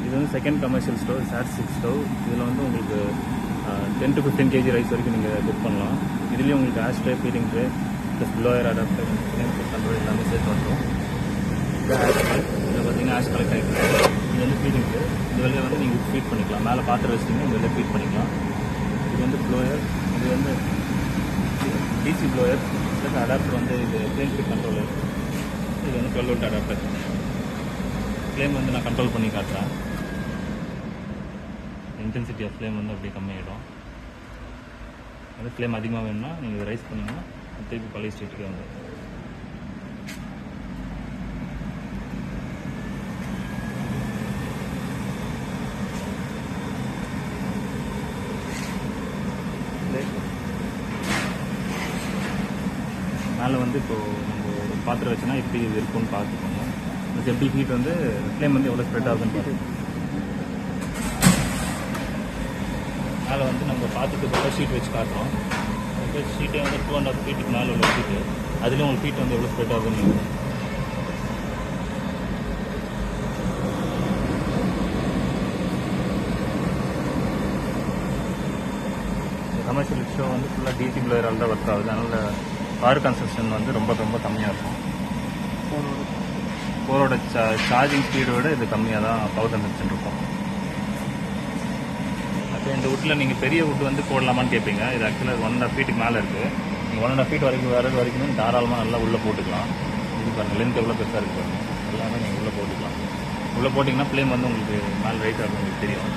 இது வந்து second commercial stove, SAT6 stove. இதில் வந்து உங்களுக்கு 10 to 15 kg ரைஸ் வரைக்கும் நீங்கள் குக் பண்ணலாம். இதுலேயும் உங்களுக்கு ash tray, feeding tray plus blower adapter, control எல்லாமே சேர்த்து வந்துடும். இது ஆஷ் ட்ரே. இதில் பார்த்தீங்கன்னா ஆஷ் கலெக்ட் ஆகிருக்கு. இது வந்து ஃபீடிங் ட்ரே. இது வெளியே வந்து நீங்கள் ஃபீட் பண்ணிக்கலாம். மேலே பாத்திரம் வச்சிட்டிங்கன்னா இது வெளியே ஃபீட் பண்ணிக்கலாம். இது வந்து ப்ளோயர். இது வந்து டிசி ப்ளோயர் ப்ளஸ் அடாப்டர் வந்து இது ஃப்ளேம் ஃபீட் கண்ட்ரோலர். இது வந்து 12 volt அடாப்டர். ஃப்ளேம் வந்து நான் கண்ட்ரோல் பண்ணி காட்டுறேன். இன்டென்சிட்டி ஆஃப் ஃப்ளேம் வந்து அப்படியே கம்மியாகிடும். அது ஃப்ளேம் அதிகமாக வேணும்னா நீங்கள் ரைஸ் பண்ணிங்கன்னா திருப்பி பழைய ஸ்டேட்டுக்கே வந்து மேலே வந்து இப்போது நம்ம ஒரு பாத்திரம் வச்சுன்னா எப்படி இது இருக்கும்னு பார்த்துக்கோங்க. எப்படி ஹீட் வந்து ஃப்ளேம் வந்து எவ்வளோ ஸ்ப்ரெட் ஆகுதுன்னு பார்த்து மேலே வந்து நம்ம பாத்திரத்துக்கு போல ஷீட் வச்சு காட்டுறோம். இப்போ ஷீட்டே வந்து 2.5 feet மேலே உள்ள ஷீட்டு. அதுலேயும் உங்களுக்கு ஹீட் வந்து எவ்வளோ ஸ்ப்ரெட் ஆகுதுன்னு கமர்ஷியல் ஷோ வந்து ஃபுல்லாக டிசி ப்ளோயரால் தான் ஒர்க் ஆகுது. அதனால் பவர் கன்சப்ஷன் வந்து ரொம்ப ரொம்ப கம்மியாக இருக்கும். ஃபோரோட சார்ஜிங் ஸ்பீடோட இது கம்மியாக தான் பவர் கன்சப்ஷன் இருக்கும். அப்போ இந்த வுட்டில் நீங்கள் பெரிய வுட் வந்து போடலாமான்னு கேட்பீங்க. இது ஆக்சுவலாக 1.5 feet மேலே இருக்குது. நீங்கள் 1.5 feet வரைக்கும் வரது வரைக்கும் தாராளமாக நல்லா உள்ளே போட்டுக்கலாம். இது பாருங்கள் லென்த் எவ்வளோ பெருசாக இருக்குது பாருங்கள். எல்லாமே நீங்கள் உள்ளே போட்டுக்கலாம். உள்ளே போட்டிங்கன்னா ஃப்ளேம் வந்து உங்களுக்கு மேலே ரைஸ் ஆகும் உங்களுக்கு தெரியும்.